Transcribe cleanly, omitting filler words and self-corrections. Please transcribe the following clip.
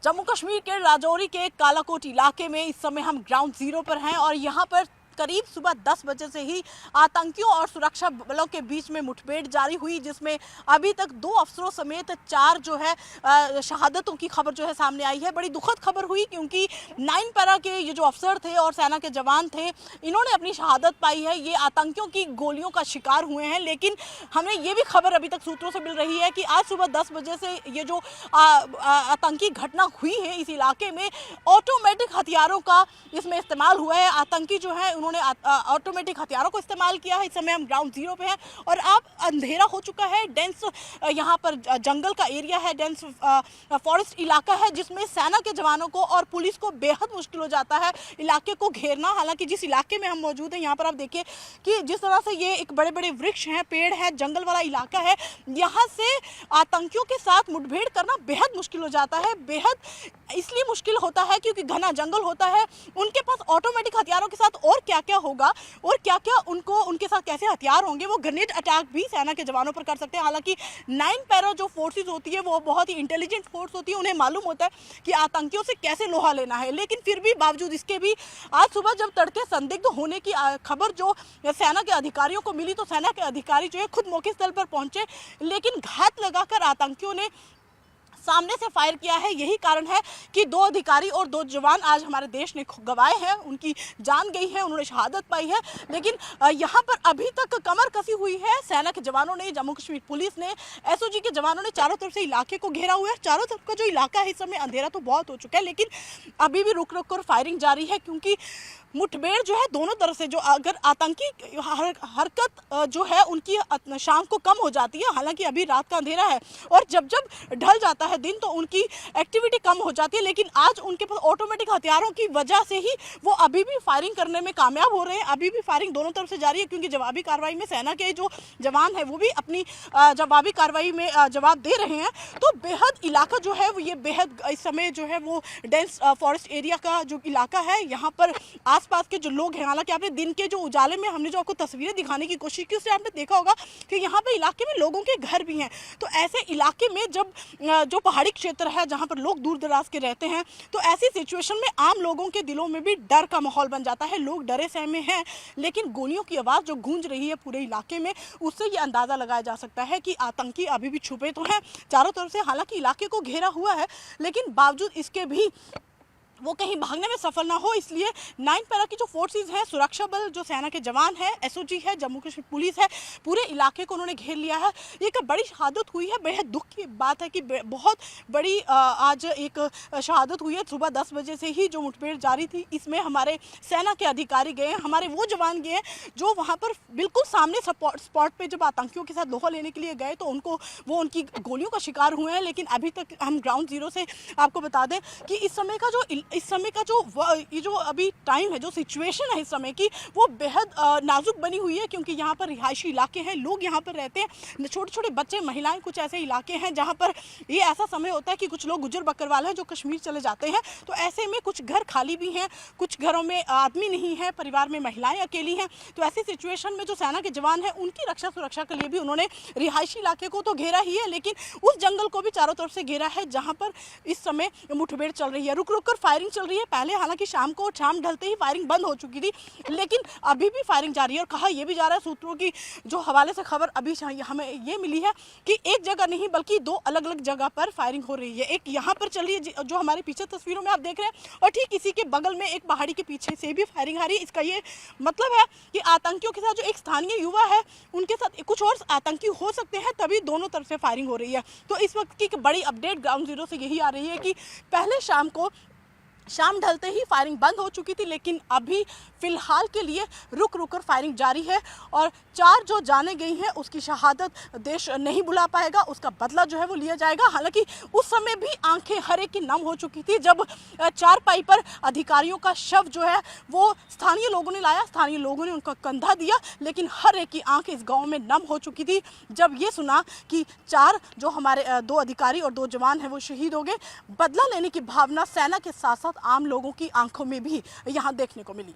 जम्मू कश्मीर के राजौरी के कालाकोट इलाके में इस समय हम ग्राउंड जीरो पर हैं और यहाँ पर करीब सुबह 10 बजे से ही आतंकियों और सुरक्षा बलों के बीच में मुठभेड़ जारी हुई, जिसमें अभी तक 2 अफसरों समेत 4 जो है शहादतों की खबर जो है सामने आई है। बड़ी दुखद खबर हुई क्योंकि 9 पैरा के ये जो अफसर थे और सेना के जवान थे, इन्होंने अपनी शहादत पाई है। ये आतंकियों की गोलियों का शिकार हुए हैं, लेकिन हमें ये भी खबर अभी तक सूत्रों से मिल रही है कि आज सुबह 10 बजे से ये जो आतंकी घटना हुई है इस इलाके में, ऑटोमेटिक हथियारों का इसमें इस्तेमाल हुआ है। आतंकी जो है उन्होंने ऑटोमेटिक हथियारों को इस्तेमाल किया है। इस समय हम ग्राउंड जीरो पे हैं और अब अंधेरा हो चुका है। डेंस यहाँ पर जंगल का एरिया है, डेंस फॉरेस्ट इलाका है, जिसमें सेना के जवानों को और पुलिस को बेहद मुश्किल हो जाता है इलाके को घेरना। हालांकि जिस इलाके में हम मौजूद हैं यहाँ पर आप देखिए कि जिस तरह से ये एक बड़े बड़े वृक्ष हैं, पेड़ है, जंगल वाला इलाका है, यहाँ से आतंकियों के साथ मुठभेड़ करना बेहद मुश्किल हो जाता है। बेहद इसलिए मुश्किल होता है क्योंकि घना जंगल होता है। उनके पास ऑटोमेटिक हथियारों के साथ और क्या क्या होगा और क्या क्या उनके साथ कैसे हथियार होंगे, वो ग्रेनेड अटैक भी सेना के जवानों पर कर सकते हैं। हालांकि 9 पैरा जो फोर्सेस होती है वो बहुत ही इंटेलिजेंट फोर्स होती है, उन्हें मालूम होता है कि आतंकियों से कैसे लोहा लेना है। लेकिन फिर भी बावजूद इसके भी आज सुबह जब तड़के संदिग्ध होने की खबर जो सेना के अधिकारियों को मिली, तो सेना के अधिकारी जो है खुद मौके स्थल पर पहुंचे, लेकिन घात लगाकर आतंकियों ने सामने से फायर किया है। यही कारण है कि 2 अधिकारी और 2 जवान आज हमारे देश ने गंवाए हैं, उनकी जान गई है, उन्होंने शहादत पाई है। लेकिन यहाँ पर अभी तक कमर कसी हुई है। सेना के जवानों ने, जम्मू कश्मीर पुलिस ने, एसओजी के जवानों ने चारों तरफ से इलाके को घेरा हुआ है। चारों तरफ का जो इलाका है इस समय अंधेरा तो बहुत हो चुका है, लेकिन अभी भी रुक रुक कर फायरिंग जारी है क्योंकि मुठभेड़ जो है दोनों तरफ से, जो अगर आतंकी हरकत जो है उनकी शाम को कम हो जाती है, हालांकि अभी रात का अंधेरा है और जब जब ढल जाता है दिन तो उनकी एक्टिविटी कम हो जाती है। लेकिन आज उनके पास ऑटोमेटिक हथियारों की वजह से ही वो अभी भी फायरिंग करने में कामयाब हो रहे हैं। अभी भी फायरिंग दोनों तरफ से जारी है क्योंकि जवाबी कार्रवाई में सेना के जो जवान है वो भी अपनी जवाबी कार्रवाई में जवाब दे रहे हैं। तो बेहद इलाका जो है वो ये बेहद इस समय जो है वो डेंस फॉरेस्ट एरिया का जो इलाका है, यहाँ पर आसपास के जो लोग हैं, हालांकि आपने दिन के जो उजाले में हमने जो आपको तस्वीरें दिखाने की कोशिश की उससे आपने देखा होगा कि यहाँ पे इलाके में लोगों के घर भी हैं। तो ऐसे इलाके में जब जो पहाड़ी क्षेत्र है जहाँ पर लोग दूर दराज के रहते हैं, तो ऐसी सिचुएशन में आम लोगों के दिलों में भी डर का माहौल बन जाता है। लोग डरे सहमे हैं, लेकिन गोलियों की आवाज़ जो गूंज रही है पूरे इलाके में, उससे ये अंदाज़ा लगाया जा सकता है कि आतंकी अभी भी छुपे तो हैं चारों तरफ से। हालांकि इलाके को घेरा हुआ है, लेकिन बावजूद इसके भी वो कहीं भागने में सफल ना हो, इसलिए 9 पैरा की जो फोर्सेस हैं, सुरक्षा बल, जो सेना के जवान हैं, एसओजी है, जम्मू कश्मीर पुलिस है, पूरे इलाके को उन्होंने घेर लिया है। ये एक बड़ी शहादत हुई है। बेहद दुख की बात है कि बहुत बड़ी आज एक शहादत हुई है। सुबह 10 बजे से ही जो मुठभेड़ जारी थी, इसमें हमारे सेना के अधिकारी गए हैं, हमारे वो जवान गए हैं जो वहाँ पर बिल्कुल सामने स्पॉट पर जब आतंकियों के साथ लोहा लेने के लिए गए तो उनकी गोलियों का शिकार हुए हैं। लेकिन अभी तक हम ग्राउंड जीरो से आपको बता दें कि इस समय का जो ये जो अभी टाइम है, जो सिचुएशन है इस समय की, वो बेहद नाजुक बनी हुई है क्योंकि यहाँ पर रिहायशी इलाके हैं, लोग यहाँ पर रहते हैं, छोटे छोटे बच्चे, महिलाएं, कुछ ऐसे इलाके हैं जहाँ पर ये ऐसा समय होता है कि कुछ लोग गुजर बकरवाल हैं जो कश्मीर चले जाते हैं। तो ऐसे में कुछ घर खाली भी हैं, कुछ घरों में आदमी नहीं है, परिवार में महिलाएं अकेली हैं। तो ऐसी सिचुएशन में जो सेना के जवान हैं उनकी रक्षा सुरक्षा के लिए भी उन्होंने रिहायशी इलाके को तो घेरा ही है, लेकिन उस जंगल को भी चारों तरफ से घेरा है जहाँ पर इस समय मुठभेड़ चल रही है। रुक रुक कर फायरिंग चल रही है। पहले हालांकि शाम ढलते ही फायरिंग बंद हो चुकी थी, लेकिन अभी भी फायरिंग जारी है। और कहा यह भी जा रहा है, सूत्रों की जो हवाले से खबर अभी हमें ये मिली है कि एक जगह नहीं बल्कि 2 अलग अलग जगह पर फायरिंग हो रही है। एक यहाँ पर चल रही है जो हमारे पीछे तस्वीरों में आप देख रहे हैं, और ठीक इसी के बगल में एक पहाड़ी के पीछे से भी फायरिंग आ रही है। इसका ये मतलब है कि आतंकियों के साथ जो एक स्थानीय युवा है उनके साथ कुछ और आतंकी हो सकते हैं, तभी दोनों तरफ से फायरिंग हो रही है। तो इस वक्त की बड़ी अपडेट ग्राउंड जीरो से यही आ रही है कि पहले शाम ढलते ही फायरिंग बंद हो चुकी थी, लेकिन अभी फिलहाल के लिए रुक रुक कर फायरिंग जारी है। और 4 जो जाने गई हैं उसकी शहादत देश नहीं भुला पाएगा, उसका बदला जो है वो लिया जाएगा। हालांकि उस समय भी आंखें हर एक की नम हो चुकी थी जब 4 पाई पर अधिकारियों का शव जो है वो स्थानीय लोगों ने लाया, स्थानीय लोगों ने उनका कंधा दिया, लेकिन हर एक की आंख इस गाँव में नम हो चुकी थी जब ये सुना कि 4 जो हमारे 2 अधिकारी और 2 जवान हैं वो शहीद हो गए। बदला लेने की भावना सेना के साथ साथ आम लोगों की आंखों में भी यहाँ देखने को मिली।